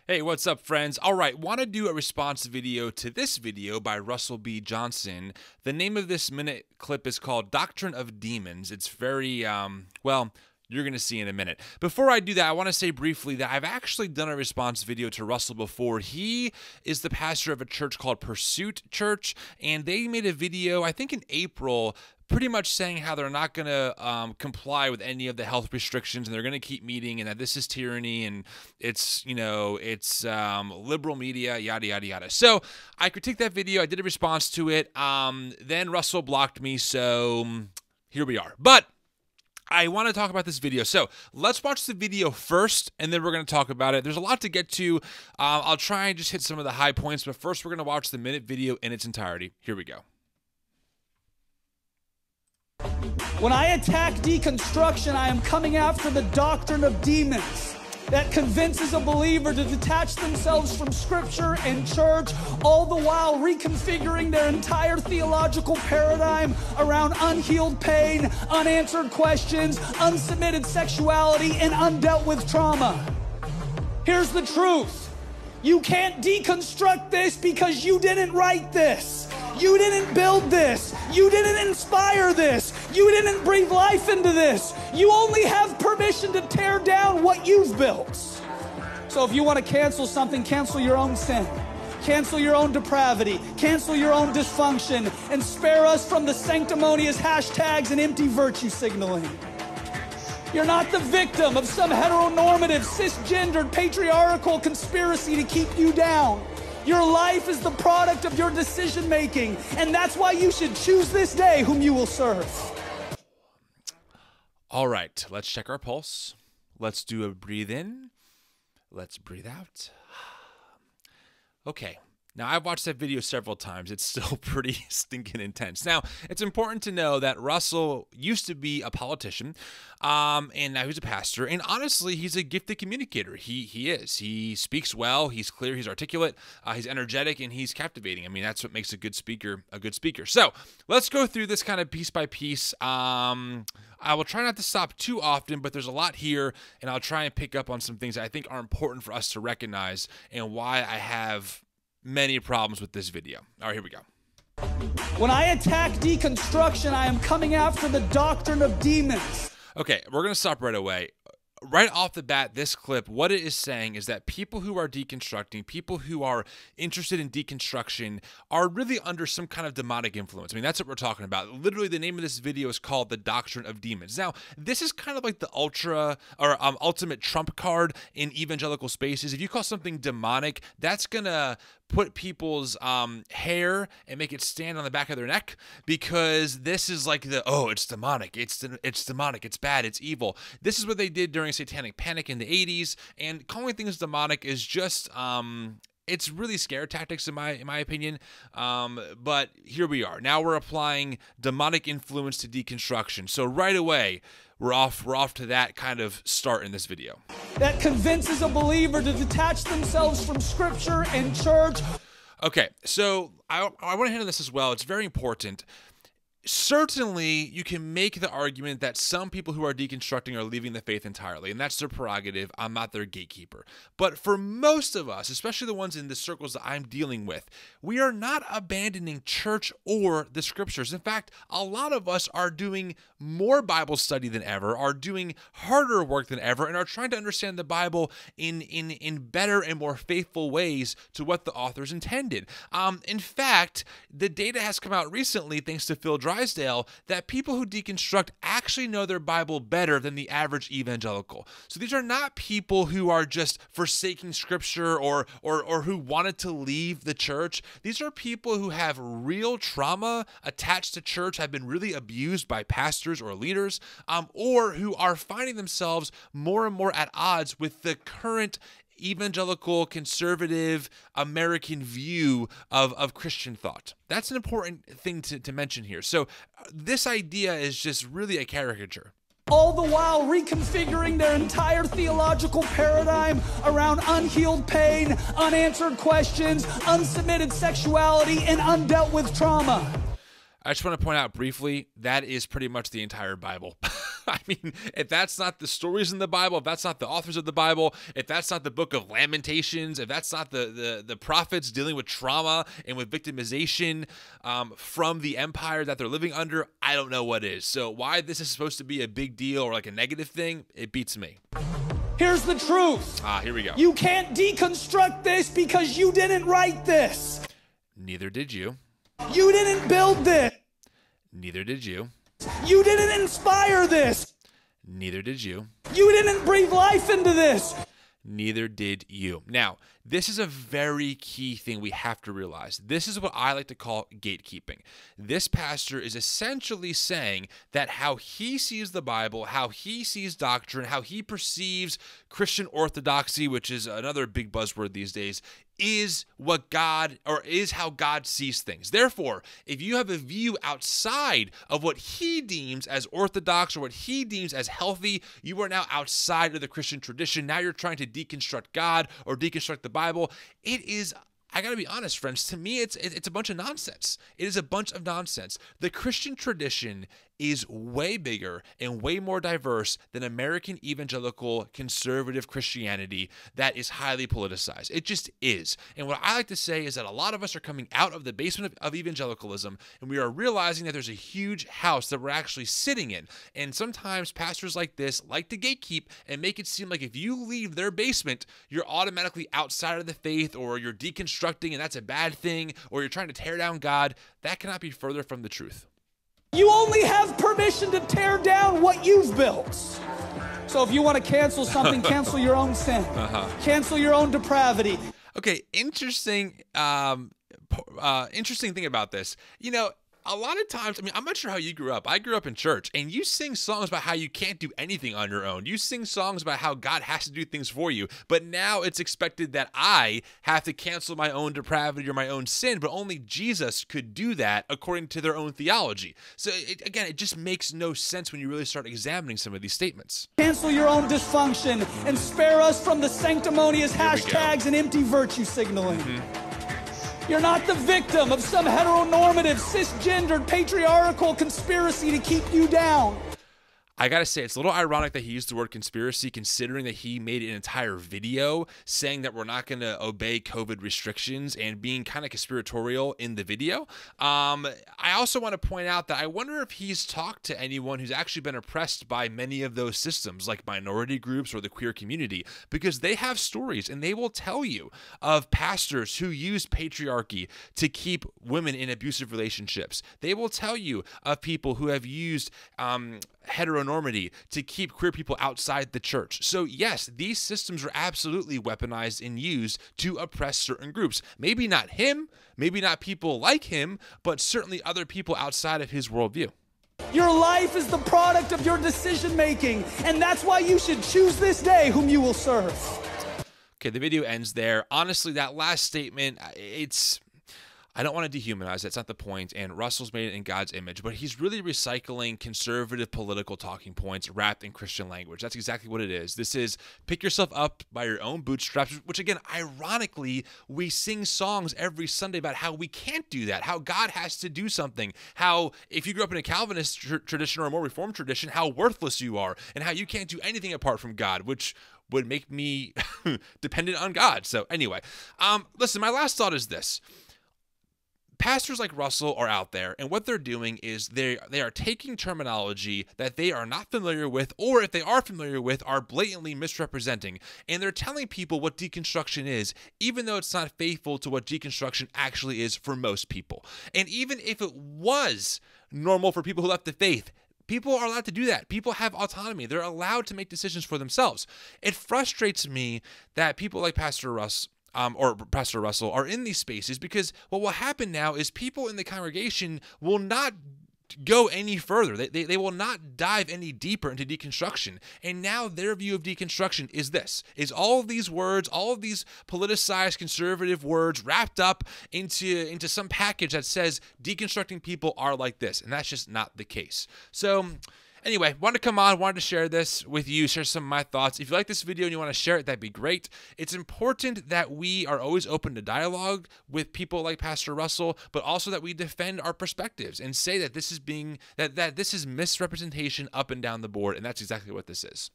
Hey, what's up, friends? All right, want to do a response video to this video by Russell B. Johnson. The name of this minute clip is called Doctrine of Demons. It's very, well, you're going to see in a minute. Before I do that, I want to say briefly that I've actually done a response video to Russell before. He is the pastor of a church called Pursuit Church, and they made a video, I think in April, pretty much saying how they're not going to comply with any of the health restrictions, and they're going to keep meeting, and that this is tyranny, and it's, you know, it's liberal media, yada, yada, yada. So I critiqued that video. I did a response to it. Then Russell blocked me, so here we are. But I want to talk about this video. So let's watch the video first, and then we're going to talk about it. There's a lot to get to. I'll try and just hit some of the high points, but first we're going to watch the minute video in its entirety. Here we go. When I attack deconstruction, I am coming after the doctrine of demons that convinces a believer to detach themselves from Scripture and church, all the while reconfiguring their entire theological paradigm around unhealed pain, unanswered questions, unsubmitted sexuality, and undealt with trauma. Here's the truth. You can't deconstruct this because you didn't write this. You didn't build this. You didn't inspire this. You didn't breathe life into this. You only have permission to tear down what you've built. So if you want to cancel something, cancel your own sin. Cancel your own depravity. Cancel your own dysfunction. And spare us from the sanctimonious hashtags and empty virtue signaling. You're not the victim of some heteronormative, cisgendered, patriarchal conspiracy to keep you down. Your life is the product of your decision making, and that's why you should choose this day whom you will serve. All right, let's check our pulse. Let's do a breathe in. Let's breathe out. Okay. Now, I've watched that video several times. It's still pretty stinking intense. Now, it's important to know that Russell used to be a politician, and now he's a pastor. And honestly, he's a gifted communicator. He is. He speaks well. He's clear. He's articulate. He's energetic, and he's captivating. I mean, that's what makes a good speaker a good speaker. So let's go through this kind of piece by piece. I will try not to stop too often, but there's a lot here, and I'll try and pick up on some things that I think are important for us to recognize and why I have many problems with this video. All right, here we go. When I attack deconstruction, I am coming after the doctrine of demons. Okay, we're going to stop right away. Right off the bat, this clip, what it is saying is that people who are deconstructing, people who are interested in deconstruction, are really under some kind of demonic influence. I mean, that's what we're talking about. Literally, the name of this video is called The Doctrine of Demons. Now, this is kind of like the ultimate trump card in evangelical spaces. If you call something demonic, that's going to put people's hair and make it stand on the back of their neck, because this is like it's demonic, it's demonic, it's bad, it's evil. This is what they did during Satanic Panic in the 80s, and calling things demonic is just it's really scare tactics in my opinion. But here we are. Now we're applying demonic influence to deconstruction. So right away, we're off to that kind of start in this video. That convinces a believer to detach themselves from Scripture and church. Okay, so I want to handle this as well. It's very important. Certainly, you can make the argument that some people who are deconstructing are leaving the faith entirely, and that's their prerogative. I'm not their gatekeeper. But for most of us, especially the ones in the circles that I'm dealing with, we are not abandoning church or the Scriptures. In fact, a lot of us are doing more Bible study than ever, are doing harder work than ever, and are trying to understand the Bible in better and more faithful ways to what the authors intended. In fact, the data has come out recently, thanks to Phil Drysdale, that people who deconstruct actually know their Bible better than the average evangelical. So these are not people who are just forsaking Scripture or who wanted to leave the church. These are people who have real trauma attached to church, have been really abused by pastors or leaders, or who are finding themselves more and more at odds with the current evangelical, conservative, American view of Christian thought. That's an important thing to mention here. So this idea is just really a caricature. All the while reconfiguring their entire theological paradigm around unhealed pain, unanswered questions, unsubmitted sexuality, and undealt with trauma. I just want to point out briefly, that is pretty much the entire Bible. I mean, if that's not the stories in the Bible, if that's not the authors of the Bible, if that's not the book of Lamentations, if that's not the prophets dealing with trauma and with victimization from the empire that they're living under, I don't know what is. So why this is supposed to be a big deal or like a negative thing, it beats me. Here's the truth. Here we go. You can't deconstruct this because you didn't write this. Neither did you. You didn't build this. Neither did you. You didn't inspire this. Neither did you. You didn't breathe life into this. Neither did you. Now, this is a very key thing we have to realize. This is what I like to call gatekeeping. This pastor is essentially saying that how he sees the Bible, how he sees doctrine, how he perceives Christian orthodoxy, which is another big buzzword these days, is what God, or is how God sees things. Therefore, if you have a view outside of what he deems as orthodox or what he deems as healthy, you are now outside of the Christian tradition. Now you're trying to deconstruct God or deconstruct the Bible. It is, I gotta be honest, friends, to me, it's a bunch of nonsense. It is a bunch of nonsense. The Christian tradition is way bigger and way more diverse than American evangelical conservative Christianity that is highly politicized. It just is. And what I like to say is that a lot of us are coming out of the basement of evangelicalism, and we are realizing that there's a huge house that we're actually sitting in. And sometimes pastors like this like to gatekeep and make it seem like if you leave their basement, you're automatically outside of the faith, or you're deconstructing and that's a bad thing, or you're trying to tear down God. That cannot be further from the truth. You only have permission to tear down what you've built. So if you want to cancel something, cancel your own sin. Cancel your own depravity. Okay, interesting thing about this. You know, a lot of times, I mean, I'm not sure how you grew up. I grew up in church, and you sing songs about how you can't do anything on your own. You sing songs about how God has to do things for you, but now it's expected that I have to cancel my own depravity or my own sin, but only Jesus could do that according to their own theology. So, again, it just makes no sense when you really start examining some of these statements. Cancel your own dysfunction and spare us from the sanctimonious hashtags and empty virtue signaling. You're not the victim of some heteronormative, cisgendered, patriarchal conspiracy to keep you down. I gotta say, it's a little ironic that he used the word conspiracy, considering that he made an entire video saying that we're not gonna obey COVID restrictions and being kind of conspiratorial in the video. I also want to point out that I wonder if he's talked to anyone who's actually been oppressed by many of those systems, like minority groups or the queer community, because they have stories and they will tell you of pastors who use patriarchy to keep women in abusive relationships. They will tell you of people who have used heteronormity to keep queer people outside the church. So yes, these systems are absolutely weaponized and used to oppress certain groups. Maybe not him, maybe not people like him, but certainly other people outside of his worldview. Your life is the product of your decision making, and that's why you should choose this day whom you will serve. Okay, the video ends there. Honestly, that last statement, I don't want to dehumanize it. That's not the point. And Russell's made it in God's image, but he's really recycling conservative political talking points wrapped in Christian language. That's exactly what it is. This is pick yourself up by your own bootstraps, which again, ironically, we sing songs every Sunday about how we can't do that, how God has to do something, how if you grew up in a Calvinist tradition or a more Reformed tradition, how worthless you are, and how you can't do anything apart from God, which would make me dependent on God. So anyway, listen, my last thought is this. Pastors like Russell are out there, and what they're doing is they are taking terminology that they are not familiar with, or if they are familiar with, are blatantly misrepresenting, and they're telling people what deconstruction is, even though it's not faithful to what deconstruction actually is for most people. And even if it was normal for people who left the faith, people are allowed to do that. People have autonomy. They're allowed to make decisions for themselves. It frustrates me that people like Pastor Russell are in these spaces, because what will happen now is people in the congregation will not go any further. They will not dive any deeper into deconstruction. And now their view of deconstruction is all of these words, all of these politicized conservative words wrapped up into some package that says deconstructing people are like this. And that's just not the case. So Anyway, wanted to come on, wanted to share this with you, share some of my thoughts. If you like this video and you want to share it, that'd be great. It's important that we are always open to dialogue with people like Pastor Russell, but also that we defend our perspectives and say that this is being that this is misrepresentation up and down the board, and that's exactly what this is.